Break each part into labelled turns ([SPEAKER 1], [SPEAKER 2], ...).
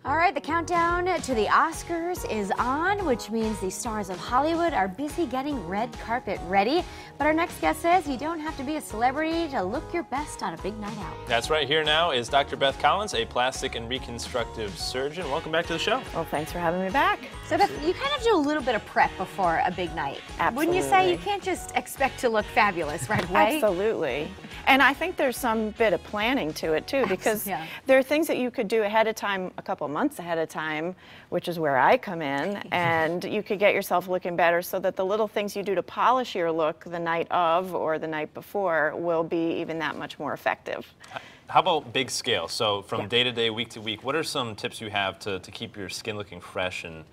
[SPEAKER 1] All right, the countdown to the Oscars is on, which means the stars of Hollywood are busy getting red carpet ready. But our next guest says you don't have to be a celebrity to look your best on a big night out.
[SPEAKER 2] That's right. Here now is Dr. Beth Collins, a plastic and reconstructive surgeon. Welcome back to the show.
[SPEAKER 3] Well, thanks for having me back.
[SPEAKER 1] So Beth, you kind of do a little bit of prep before a big night.
[SPEAKER 3] Absolutely.
[SPEAKER 1] Wouldn't you say? You can't just expect to look fabulous right away?
[SPEAKER 3] Absolutely. And I think there's some bit of planning to it too, because there are things that you could do ahead of time, a couple months ahead of time, which is where I come in, and you could get yourself looking better so that the little things you do to polish your look the night of or the night before will be even that much more effective.
[SPEAKER 2] How about big scale? So from day to day, week to week, what are some tips you have to keep your skin looking fresh and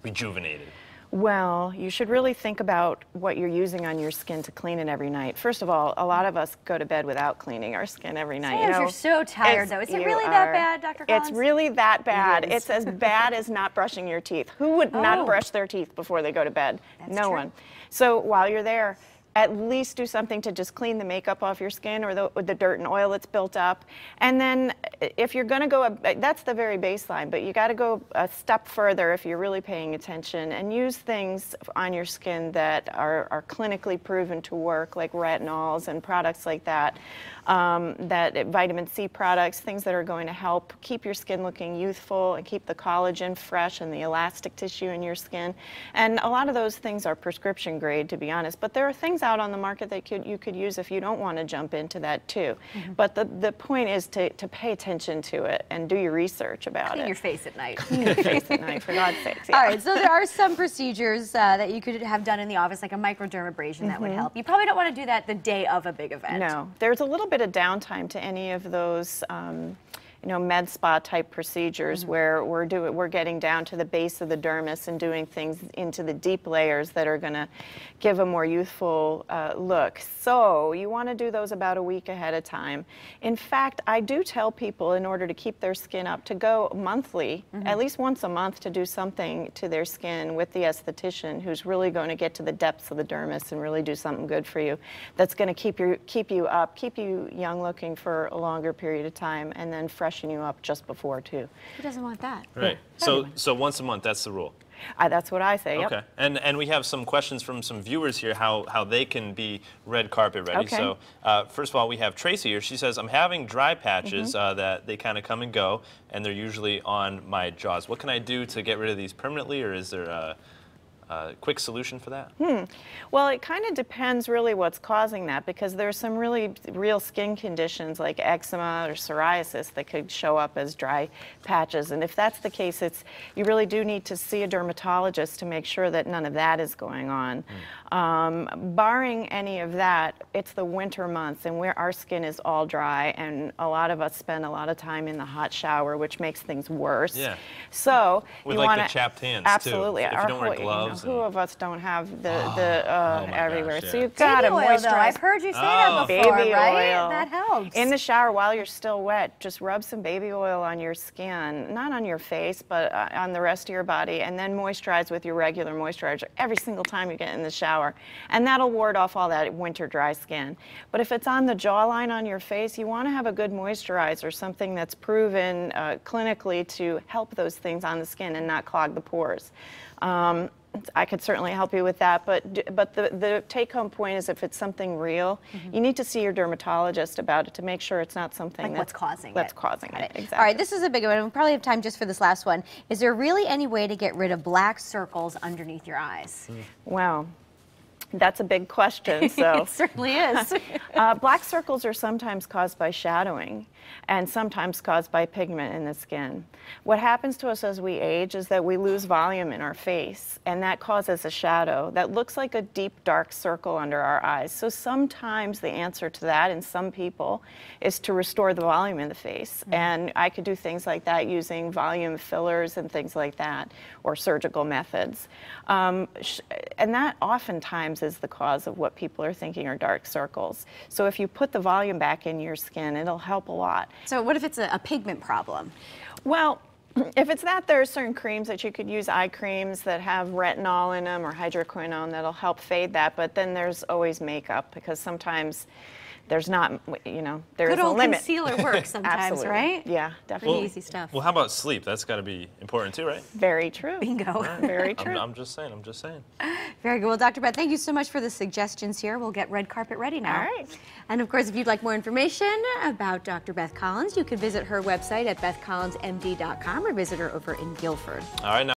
[SPEAKER 2] rejuvenated?
[SPEAKER 3] Well, you should really think about what you're using on your skin to clean it every night. First of all, a lot of us go to bed without cleaning our skin every night.
[SPEAKER 1] Sometimes you're so tired, though. Is it really that bad, Dr. Collins?
[SPEAKER 3] It's really that bad. It's as bad as not brushing your teeth. Who would not brush their teeth before they go to bed? No one. So while you're there, at least do something to just clean the makeup off your skin or the dirt and oil that's built up. And then if you're going to go, that's the very baseline, but you got to go a step further if you're really paying attention and use things on your skin that are clinically proven to work, like retinols and products like that, vitamin C products, things that are going to help keep your skin looking youthful and keep the collagen fresh and the elastic tissue in your skin. And a lot of those things are prescription grade, to be honest, but there are things out on the market that you could use if you don't want to jump into that too. But the point is to pay attention to it and do your research about
[SPEAKER 1] Clean your face at night.
[SPEAKER 3] Clean your face at night, for God's sakes.
[SPEAKER 1] All right, so there are some procedures that you could have done in the office, like a microdermabrasion that would help. You probably don't want to do that the day of a big event.
[SPEAKER 3] No, there's a little bit of downtime to any of those med spa type procedures where we're getting down to the base of the dermis and doing things into the deep layers that are going to give a more youthful look. So you want to do those about a week ahead of time. In fact, I do tell people, in order to keep their skin up, to go monthly, at least once a month, to do something to their skin with the esthetician who's really going to get to the depths of the dermis and really do something good for you. That's going to keep you up, keep you young looking for a longer period of time, and then freshen you up just before too.
[SPEAKER 1] Who doesn't want that?
[SPEAKER 2] Right. So once a month, that's the rule.
[SPEAKER 3] That's what I say.
[SPEAKER 2] Okay.
[SPEAKER 3] Yep.
[SPEAKER 2] And we have some questions from some viewers here how they can be red carpet ready.
[SPEAKER 3] Okay.
[SPEAKER 2] So first of all, we have Tracy here. She says, I'm having dry patches that they kind of come and go, and they're usually on my jaws. What can I do to get rid of these permanently, or is there a quick solution for that?
[SPEAKER 3] Well, it kind of depends really what's causing that, because there's some really real skin conditions like eczema or psoriasis that could show up as dry patches. And if that's the case, you really do need to see a dermatologist to make sure that none of that is going on. Barring any of that, it's the winter months, and where our skin is all dry, and a lot of us spend a lot of time in the hot shower, which makes things worse.
[SPEAKER 2] Yeah.
[SPEAKER 3] So
[SPEAKER 2] with
[SPEAKER 3] you
[SPEAKER 2] like
[SPEAKER 3] want
[SPEAKER 2] the chapped hands
[SPEAKER 3] absolutely.
[SPEAKER 2] too. If you don't wear gloves.
[SPEAKER 3] Who of us don't have everywhere?
[SPEAKER 2] Gosh,
[SPEAKER 3] So you've got to moisturize.
[SPEAKER 1] Though. I've heard you say that before,
[SPEAKER 3] baby
[SPEAKER 1] right?
[SPEAKER 3] oil.
[SPEAKER 1] That helps.
[SPEAKER 3] In the shower while you're still wet, just rub some baby oil on your skin, not on your face, but on the rest of your body, and then moisturize with your regular moisturizer every single time you get in the shower. And that'll ward off all that winter dry skin. But if it's on the jawline on your face, you want to have a good moisturizer, something that's proven clinically to help those things on the skin and not clog the pores. I could certainly help you with that, but the take-home point is, if it's something real, you need to see your dermatologist about it to make sure it's not something
[SPEAKER 1] what's causing
[SPEAKER 3] it. Exactly.
[SPEAKER 1] All right, this is a big one. We probably have time just for this last one. Is there really any way to get rid of black circles underneath your eyes?
[SPEAKER 3] Wow. That's a big question. So
[SPEAKER 1] it certainly is.
[SPEAKER 3] Black circles are sometimes caused by shadowing and sometimes caused by pigment in the skin. What happens to us as we age is that we lose volume in our face, and that causes a shadow that looks like a deep dark circle under our eyes. So sometimes the answer to that in some people is to restore the volume in the face. And I could do things like that using volume fillers and things like that, or surgical methods. And that oftentimes is the cause of what people are thinking are dark circles. So if you put the volume back in your skin, it'll help a lot.
[SPEAKER 1] So what if it's a pigment problem?
[SPEAKER 3] Well, if it's that, there are certain creams that you could use, eye creams that have retinol in them or hydroquinone that'll help fade that, but then there's always makeup, because sometimes there's not, you know, there is
[SPEAKER 1] Good
[SPEAKER 3] a
[SPEAKER 1] old
[SPEAKER 3] limit.
[SPEAKER 1] concealer works sometimes,
[SPEAKER 3] Absolutely.
[SPEAKER 1] right?
[SPEAKER 3] Yeah,
[SPEAKER 1] Pretty
[SPEAKER 3] definitely.
[SPEAKER 1] easy stuff.
[SPEAKER 2] Well, how about sleep? That's got to be important too, right?
[SPEAKER 3] Very true.
[SPEAKER 1] Bingo.
[SPEAKER 3] Very true.
[SPEAKER 2] I'm just saying. I'm just saying.
[SPEAKER 1] Very good. Well, Dr. Beth, thank you so much for the suggestions here. We'll get red carpet ready now.
[SPEAKER 3] All right.
[SPEAKER 1] And of course, if you'd like more information about Dr. Beth Collins, you can visit her website at bethcollinsmd.com or visit her over in Guilford.
[SPEAKER 2] All right. Now